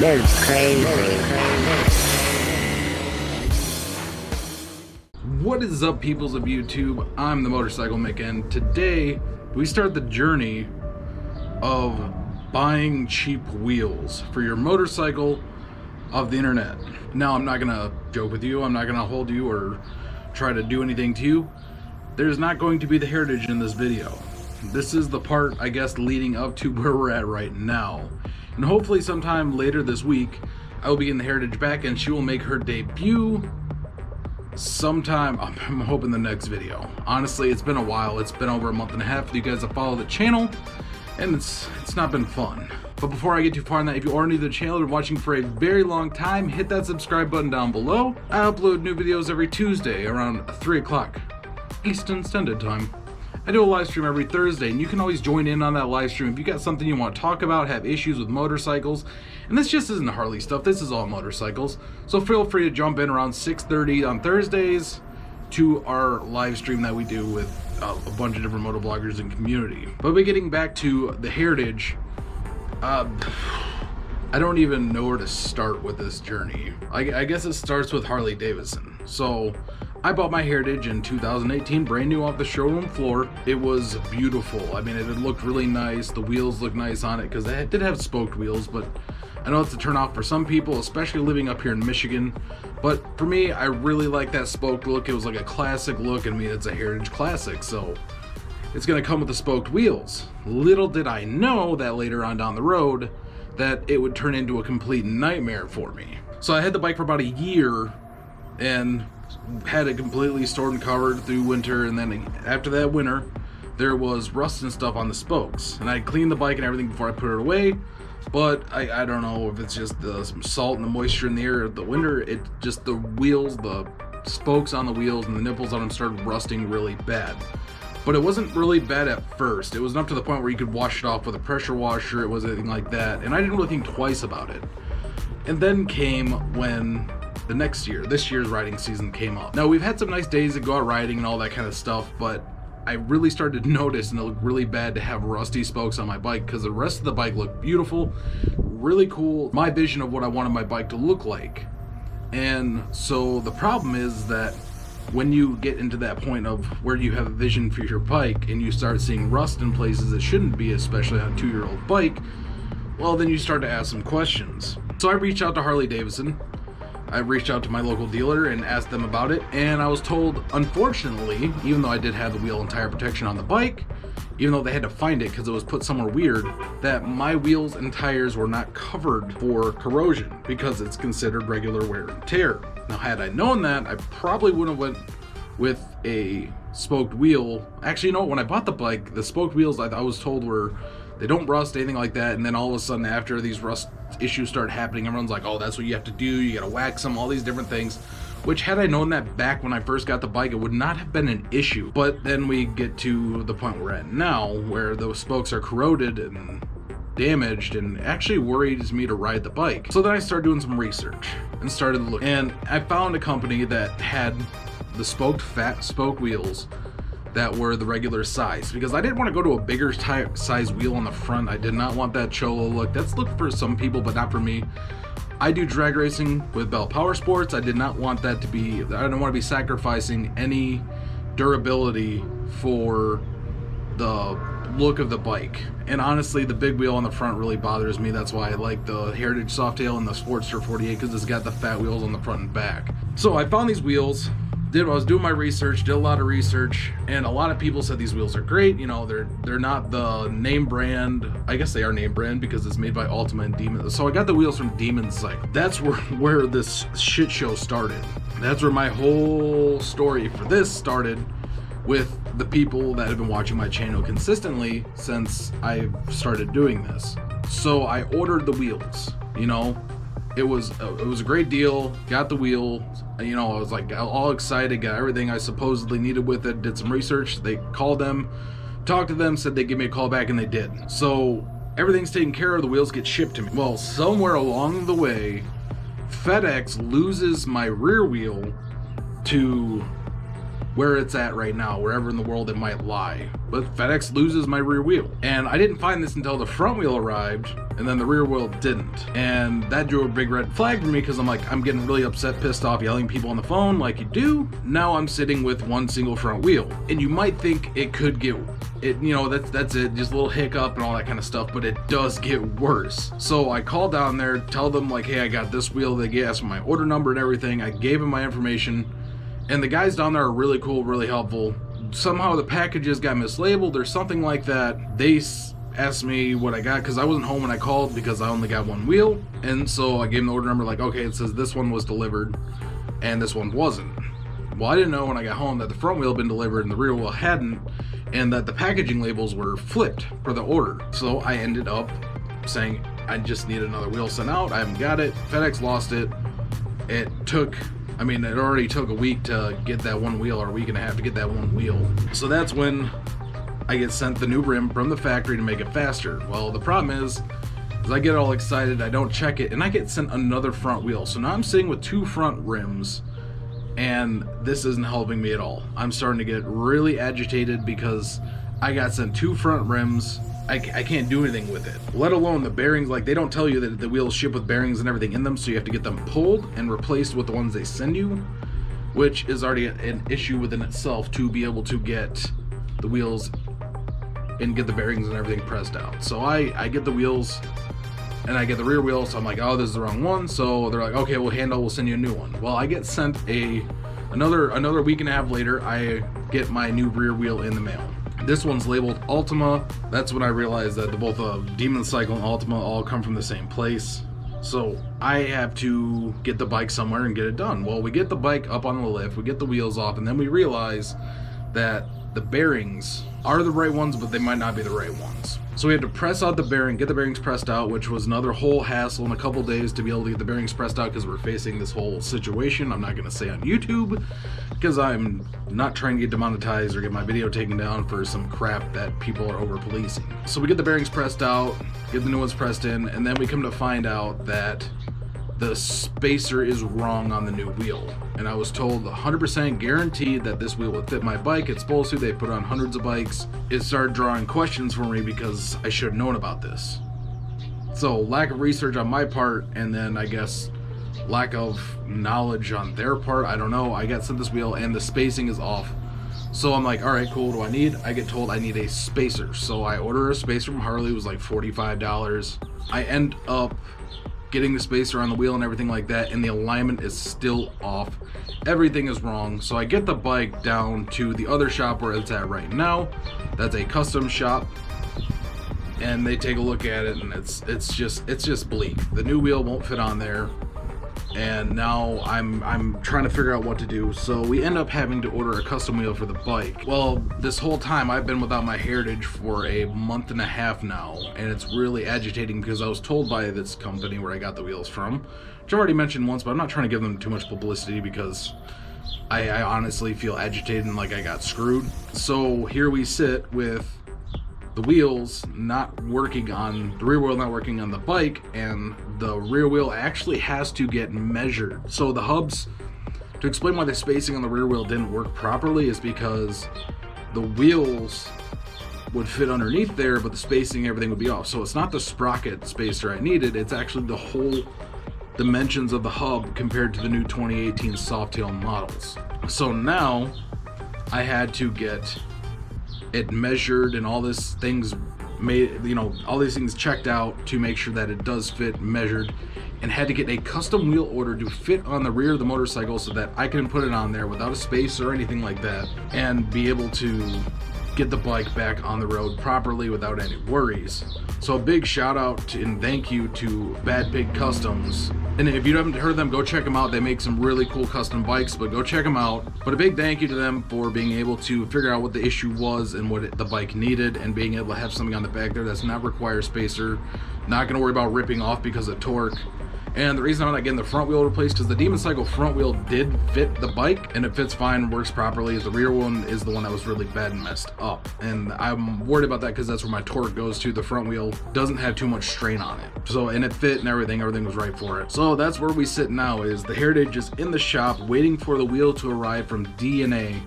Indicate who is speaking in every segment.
Speaker 1: That's crazy.
Speaker 2: What is up, peoples of YouTube? I'm the Motorcycle Mick, and today we start the journey of buying cheap wheels for your motorcycle off the internet. Now, I'm not gonna joke with you, I'm not gonna hold you or try to do anything to you. There's not going to be the Heritage in this video. This is the part, I guess, leading up to where we're at right now. And hopefully sometime later this week, I will be getting the Heritage back and she will make her debut sometime. I'm hoping the next video. Honestly, it's been a while. It's been over a month and a half. You guys have followed the channel, and it's not been fun. But before I get too far on that, if you are new to the channel and watching for a very long time, hit that subscribe button down below. I upload new videos every Tuesday around 3 o'clock Eastern Standard Time. I do a live stream every Thursday, and you can always join in on that live stream if you got something you want to talk about, have issues with motorcycles. And this just isn't Harley stuff, this is all motorcycles. So feel free to jump in around 6:30 on Thursdays to our live stream that we do with a bunch of different motovloggers and community. But we're getting back to the Heritage. I don't even know where to start with this journey. I guess it starts with Harley-Davidson. So I bought my Heritage in 2018, brand new off the showroom floor. It was beautiful. I mean, it looked really nice. The wheels looked nice on it because it did have spoked wheels, but I know it's a turn off for some people, especially living up here in Michigan. But for me, I really like that spoked look. It was like a classic look. I mean, it's a Heritage Classic, so it's gonna come with the spoked wheels. Little did I know that later on down the road that it would turn into a complete nightmare for me. So I had the bike for about a year and had it completely stored and covered through winter, and then after that winter there was rust and stuff on the spokes, and I cleaned the bike and everything before I put it away. But I don't know if it's just the salt and the moisture in the air of the winter, it just, the wheels, the spokes on the wheels and the nipples on them started rusting really bad. But it wasn't really bad at first. It wasn't up to the point where you could wash it off with a pressure washer. It wasn't anything like that, and I didn't really think twice about it. And then came when the next year, this year's riding season came up. Now, we've had some nice days to go out riding and all that kind of stuff, but I really started to notice, and it looked really bad to have rusty spokes on my bike because the rest of the bike looked beautiful, really cool, my vision of what I wanted my bike to look like. And so the problem is that when you get into that point of where you have a vision for your bike and you start seeing rust in places it shouldn't be, especially on a 2-year-old bike, well, then you start to ask some questions. So I reached out to Harley-Davidson. I reached out to my local dealer and asked them about it, and I was told, unfortunately, even though I did have the wheel and tire protection on the bike, even though they had to find it because it was put somewhere weird, that my wheels and tires were not covered for corrosion because it's considered regular wear and tear. Now, had I known that, I probably wouldn't have went with a spoked wheel. Actually, you know what? When I bought the bike, the spoked wheels I was told were, they don't rust, anything like that. And then all of a sudden, after these rust issues start happening, everyone's like, oh, that's what you have to do. You gotta wax them, all these different things. Which, had I known that back when I first got the bike, it would not have been an issue. But then we get to the point we're at now, where those spokes are corroded and damaged, and actually worries me to ride the bike. So then I started doing some research and started looking. And I found a company that had the spoked fat spoke wheels that were the regular size, because I didn't want to go to a bigger size wheel on the front. I did not want that cholo look. That's looked for some people, but not for me. I do drag racing with Bell Power Sports. I did not want that to be, I don't want to be sacrificing any durability for the look of the bike. And honestly, the big wheel on the front really bothers me. That's why I like the Heritage Softail and the Sportster 48, because it's got the fat wheels on the front and back. So I found these wheels. I was doing my research, did a lot of research, and a lot of people said these wheels are great. You know, they're not the name brand. I guess they are name brand because it's made by Ultima and Demon. So I got the wheels from Demon Cycle. That's where this shit show started. That's where my whole story for this started, with the people that have been watching my channel consistently since I started doing this. So I ordered the wheels, you know. It was a great deal. Got the wheel, you know, I was like all excited, got everything I supposedly needed with it, did some research. They called them, talked to them, said they'd give me a call back, and they did. So everything's taken care of, the wheels get shipped to me. Well, somewhere along the way, FedEx loses my rear wheel to where it's at right now, wherever in the world it might lie. But FedEx loses my rear wheel. And I didn't find this until the front wheel arrived, and then the rear wheel didn't. And that drew a big red flag for me, because I'm getting really upset, pissed off, yelling at people on the phone like you do. Now I'm sitting with one single front wheel. And you might think it could get that's it, just a little hiccup and all that kind of stuff, but it does get worse. So I called down there, tell them like, hey, I got this wheel. They asked for my order number and everything. I gave them my information, and the guys down there are really cool, really helpful. Somehow the packages got mislabeled or something like that. They asked me what I got, because I wasn't home when I called, because I only got one wheel. And so I gave them the order number, like, okay, it says this one was delivered and this one wasn't. Well, I didn't know when I got home that the front wheel had been delivered and the rear wheel hadn't, and that the packaging labels were flipped for the order. So I ended up saying, I just need another wheel sent out. I haven't got it. FedEx lost it. It already took a week to get that one wheel, or a week and a half to get that one wheel. So that's when I get sent the new rim from the factory to make it faster. Well, the problem is I get all excited, I don't check it, and I get sent another front wheel. So now I'm sitting with two front rims, and this isn't helping me at all. I'm starting to get really agitated because I got sent two front rims. I can't do anything with it, let alone the bearings. Like, they don't tell you that the wheels ship with bearings and everything in them, so you have to get them pulled and replaced with the ones they send you, which is already an issue within itself to be able to get the wheels and get the bearings and everything pressed out. So I get the wheels and I get the rear wheel, so I'm like, oh, this is the wrong one. So they're like, okay, we'll send you a new one. Well, I get sent another week and a half later, I get my new rear wheel in the mail. This one's labeled Ultima. That's when I realized that both Demon Cycle and Ultima all come from the same place. So I have to get the bike somewhere and get it done. Well, we get the bike up on the lift, we get the wheels off, and then we realize that the bearings are the right ones, but they might not be the right ones. So we had to press out the bearing, get the bearings pressed out, which was another whole hassle in a couple days to be able to get the bearings pressed out, because we're facing this whole situation. I'm not going to say on YouTube, because I'm not trying to get demonetized or get my video taken down for some crap that people are over policing. So we get the bearings pressed out, get the new ones pressed in, and then we come to find out that the spacer is wrong on the new wheel. And I was told 100% guaranteed that this wheel would fit my bike. It's supposed to. They put on hundreds of bikes. It started drawing questions for me because I should have known about this. So lack of research on my part, and then I guess lack of knowledge on their part. I don't know. I got sent this wheel and the spacing is off. So I'm like, all right, cool. What do I need? I get told I need a spacer. So I order a spacer from Harley. It was like $45. I end up getting the spacer on the wheel and everything like that, and the alignment is still off. Everything is wrong. So I get the bike down to the other shop where it's at right now. That's a custom shop, and they take a look at it, and it's just bleak. The new wheel won't fit on there, and now I'm trying to figure out what to do. So we end up having to order a custom wheel for the bike. Well, this whole time I've been without my Heritage for a month and a half now, and it's really agitating because I was told by this company where I got the wheels from, which I've already mentioned once, but I'm not trying to give them too much publicity because I honestly feel agitated and like I got screwed. So here we sit with the wheels not working on the rear wheel, not working on the bike, and the rear wheel actually has to get measured. So the hubs, to explain why the spacing on the rear wheel didn't work properly, is because the wheels would fit underneath there, but the spacing, everything would be off. So it's not the sprocket spacer I needed, it's actually the whole dimensions of the hub compared to the new 2018 Softail models. So now I had to get it measured and all these things made, all these things checked out to make sure that it does fit, measured, and had to get a custom wheel order to fit on the rear of the motorcycle so that I can put it on there without a space or anything like that, and be able to get the bike back on the road properly without any worries. So a big shout out and thank you to Bad Pig Customs. And if you haven't heard them, go check them out. They make some really cool custom bikes, but go check them out. But a big thank you to them for being able to figure out what the issue was and what the bike needed, and being able to have something on the back there that's not require spacer, not going to worry about ripping off because of torque. And the reason I'm not getting the front wheel replaced is the Demon Cycle front wheel did fit the bike, and it fits fine and works properly. The rear one is the one that was really bad and messed up, and I'm worried about that because that's where my torque goes to. The front wheel doesn't have too much strain on it, so, and it fit and everything was right for it. So that's where we sit now, is the Heritage is in the shop waiting for the wheel to arrive from DNA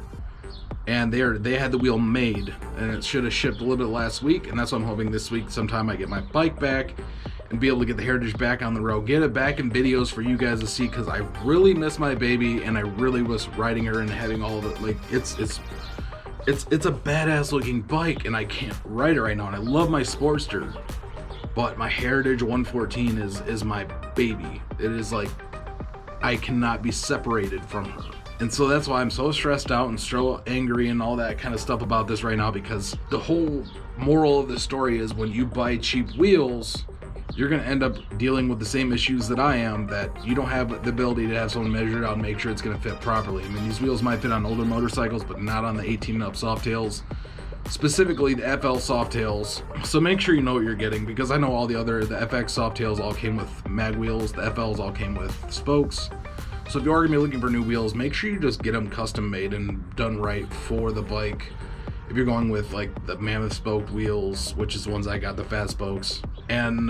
Speaker 2: and they had the wheel made, and it should have shipped a little bit last week, and that's what I'm hoping this week sometime I get my bike back and be able to get the Heritage back on the road, get it back in videos for you guys to see, because I really miss my baby, and I really was riding her and having all of it. Like, it's a badass looking bike, and I can't ride it right now, and I love my Sportster, but my Heritage 114 is my baby. It is like, I cannot be separated from her. And so that's why I'm so stressed out and so angry and all that kind of stuff about this right now, because the whole moral of the story is when you buy cheap wheels, you're going to end up dealing with the same issues that I am, that you don't have the ability to have someone measure it out and make sure it's going to fit properly. I mean, these wheels might fit on older motorcycles, but not on the 18 and up Softails, specifically the FL Softails. So make sure you know what you're getting, because I know the FX Softails all came with mag wheels, the FLs all came with spokes. So if you are going to be looking for new wheels, make sure you just get them custom made and done right for the bike. If you're going with like the mammoth spoked wheels, which is the ones I got, the fat spokes. And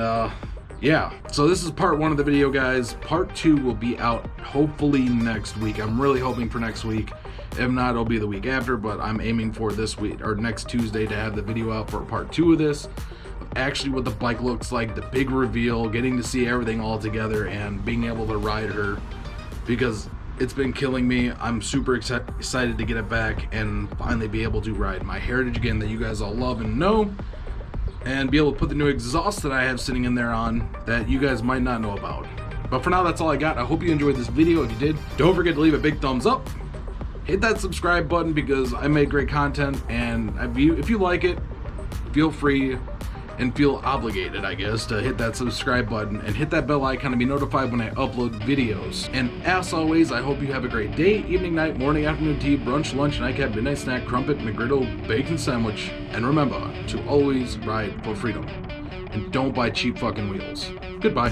Speaker 2: yeah, so this is part 1 of the video, guys. Part 2 will be out hopefully next week. I'm really hoping for next week. If not, it'll be the week after, but I'm aiming for this week or next Tuesday to have the video out for part 2 of this. Actually what the bike looks like, the big reveal, getting to see everything all together and being able to ride her, because it's been killing me. I'm super excited to get it back and finally be able to ride my Heritage again that you guys all love and know, and be able to put the new exhaust that I have sitting in there on that you guys might not know about. But for now, that's all I got. I hope you enjoyed this video. If you did, don't forget to leave a big thumbs up. Hit that subscribe button, because I make great content, and if you like it, feel free and feel obligated, I guess, to hit that subscribe button and hit that bell icon to be notified when I upload videos. And as always, I hope you have a great day, evening, night, morning, afternoon, tea, brunch, lunch, nightcap, midnight snack, crumpet, McGriddle, bacon sandwich. And remember to always ride for freedom. And don't buy cheap fucking wheels. Goodbye.